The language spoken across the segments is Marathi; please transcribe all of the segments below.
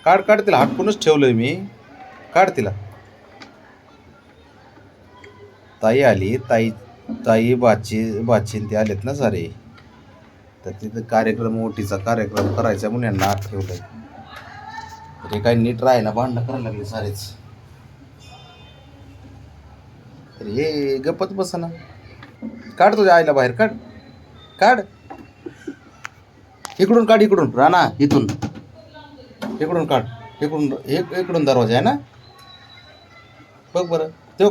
काढ काढ, तिला हटकूनच ठेवलंय मी. काढ तिला. ताई आली, ताई ताई बाची ते आलेत ना सारे, तर तिथं कार्यक्रम, ओटीचा कार्यक्रम करायचा म्हणून यांना आत ठेवलंय. ते काही नीट राही ना, भांडणं करायला लागले सारेच. तर हे गपत बसा ना. काढ तुझ्या आईला बाहेर, काढ काढ. इकडून काढ, इकडून राणा, इथून इकडून काढ, इकडून दरवाजा आहे ना, बघ बरं तो.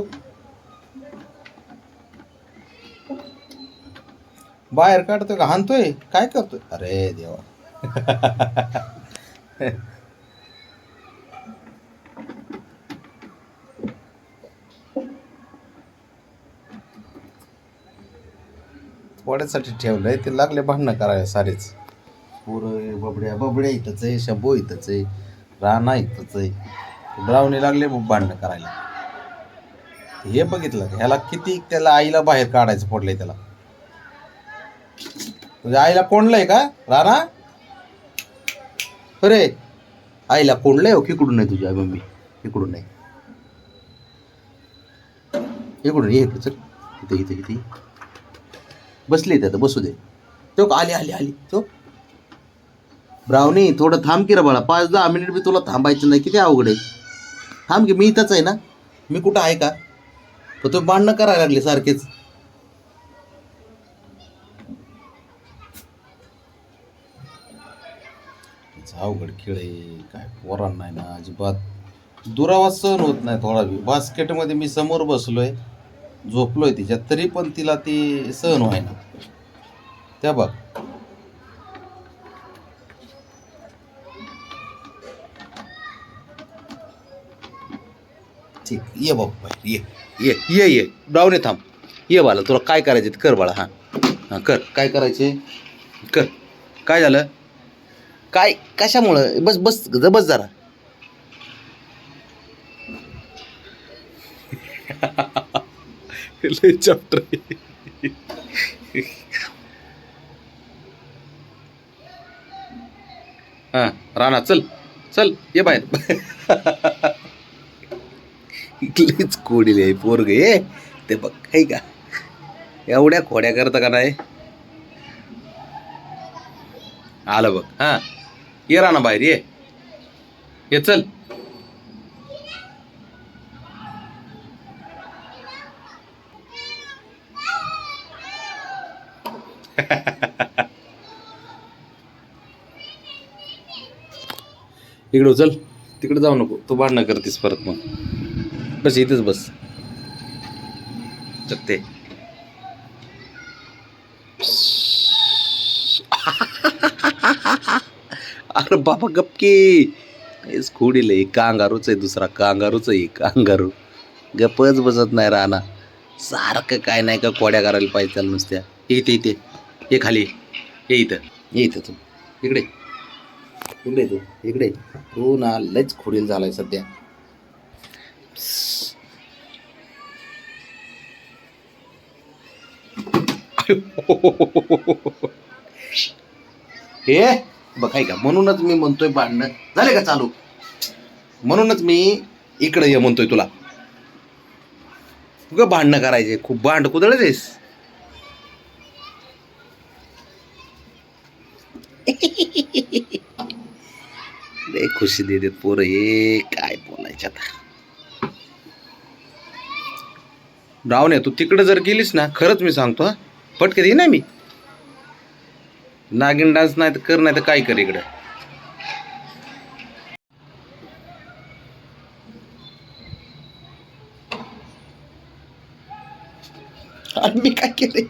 बाहेर काढतोय का हाणतोय, काय करतोय? अरे देवा. थोड्यासाठी ठेवलंय, ते लागले भांडणं करायला सारेच. पोरं बबड्या इथंच आहे, शंभू इथंच आहे, राणा इथंच आहे, ब्राऊनी लागले भांडणं करायला. हे बघितलं का, ह्याला किती त्याला आईला बाहेर काढायचं पडलंय त्याला. तुझ्या आईला कोंडलंय का राणा? अरे आईला कोंडलंय हो, इकडून नाही तुझी आई मम्मी, इकडून नाही, इकडून ये, चल इथे इथे इथे बसली, आता बसू दे. तो आली आली आली तो. ब्राउनी थोडं थांब की रे बाळा, 5-10 मिनिट बी तुला थांबायचं नाही, किती अवघड आहे. थांब की, मी इथंच आहे ना, मी कुठं आहे का? तर तो भांडणं करायला लागले सारखेच. अवघड खेळ आहे काय, पोरांना नाही ना अजिबात दुरावाज सहन होत नाही थोडा बी. बास्केटमध्ये मी समोर बसलोय, झोपलोय तिच्यात, तरी पण तिला ती सहन व्हायना. त्या बघ, ठीक, ये बाबा ये ये ये ये ब्राऊनी थांब, ये बाळा, तुला काय करायचे ते कर बाळा. हां हां कर, काय करायचे कर. काय झालं, काय कशामुळं? बस बस बस जरा. लय चॅप्टर. हां राणा चल चल, ये बाहेर. इथलीच कोडील आहे पोरग हे, ते बघ आहे का, एवढ्या खोड्या करता का नाही. आलं बघ. हां ये राणा बाहेर, ये चल. इकडं चल, तिकडे जाऊ नको, तू भांडणं करतेस परत. मग बस इथेच बस, ते. अरे बाबा गपकी, खोडील आहे, कांगारूच आहे, दुसरा कांगारूच आहे, कांगारू. गपच बसत नाही राणा, सारखं काय नाही का कोड्या करायला पाहिजे त्याला नुसत्या. इथे इथे ये खाली, ये इथं, ये इथं तू, इकडे इकडे तू, इकडे तू ना लयच खोडील झालाय सध्या. हे बघाय का, म्हणूनच मी म्हणतोय भांडणं झाले का चालू, म्हणूनच मी इकडे ये म्हणतोय तुला. तुला भांडणं करायचे, खूप भांड कुदळच आहेस. लय खुशी देते पोरं हे, काय बोलायचं आता. रावण्या तू तिकडे जर गेलीस ना, खरंच मी सांगतो, पटकन ये ना, मी नागिन डान्स नाही तर कर, नाही तर काय कर इकडं. आणि मी काय केलंय,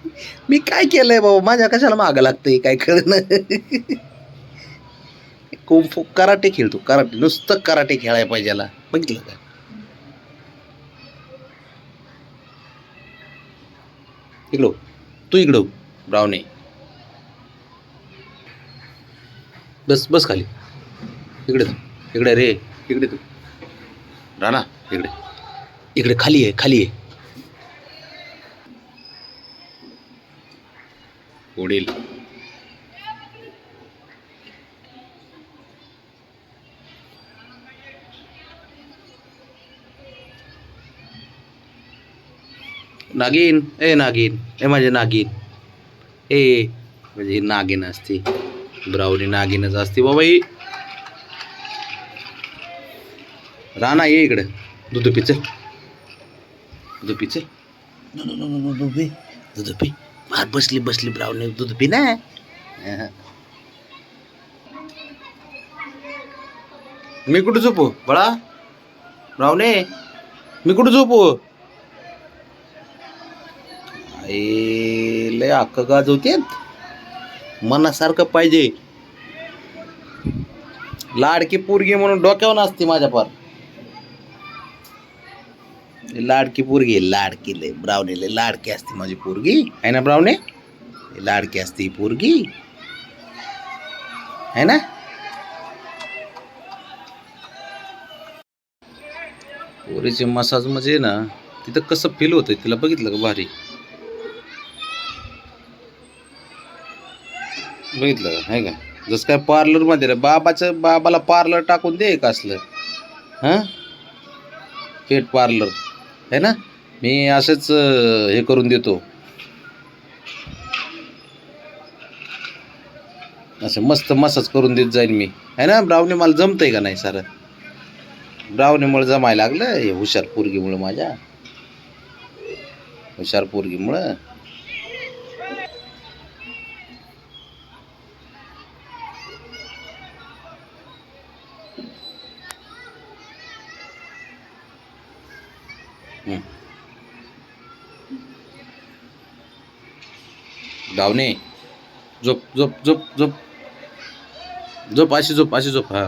मी काय केलंय बाबा, माझ्या कशाला मागं लागतंय काय कळणं. कुंफू कराटे खेळतो, कराटे, नुसतं कराटे खेळायला पाहिजे याला, बघितलं का. इकडं तू, इकडं ब्राउनी, बस बस खाली, इकडे तू, इकडे रे, इकडे तू राणा, इकडे इकडे खाली आहे, खाली आहे. उडील. नागिन ए नागिन ए माझे नागिन ए म्हणजे ही नागिन असते ब्राउनी नागिनच असते बाबा ही राणा ये इकडे दूध पी चल दूध पी चल दूध पी फार बसली बसली ब्राउनी दूध पी ना मी कुठं झोपू बाळा ब्राउनी मी कुठं झोपू लय अक्क गाजवते मनासारखं पाहिजे लाडकी पोरगी म्हणून डोक्यावर असते माझ्या पार लाडकी पोरगी लाडकी लय ब्राउनी लय लाडकी असते माझी पोरगी आहे ना ब्राउनी लाडकी असते ही पोरगी आहे ना पोरीचे मसाज म्हणजे ना तिथं कसं फील होतंय तिला बघितलं का भारी बघितलं का आहे का जसं काय पार्लर मध्ये रे बाबाला पार्लर टाकून दे का असलं हां पेट पार्लर आहे ना मी असंच हे करून देतो असं मस्त मसाज करून देत जाईन मी आहे ना ब्राउनी मला जमतंय का नाही सारं ब्राउनीमुळे जमायला लागलं हे हुशार पोरगीमुळं माझ्या हुशार पोरगीमुळं ब्राउनी झोप झोप झोप झोप झोप अशी झोप हा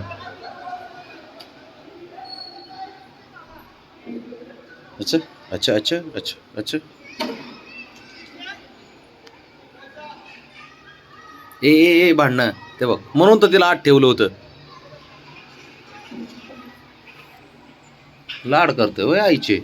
अच्छा अच्छा अच्छा अच्छा अच्छा ए भांडणं ते बघ म्हणून तर तिला आत ठेवलं होतं लाड करतोय होय आईचे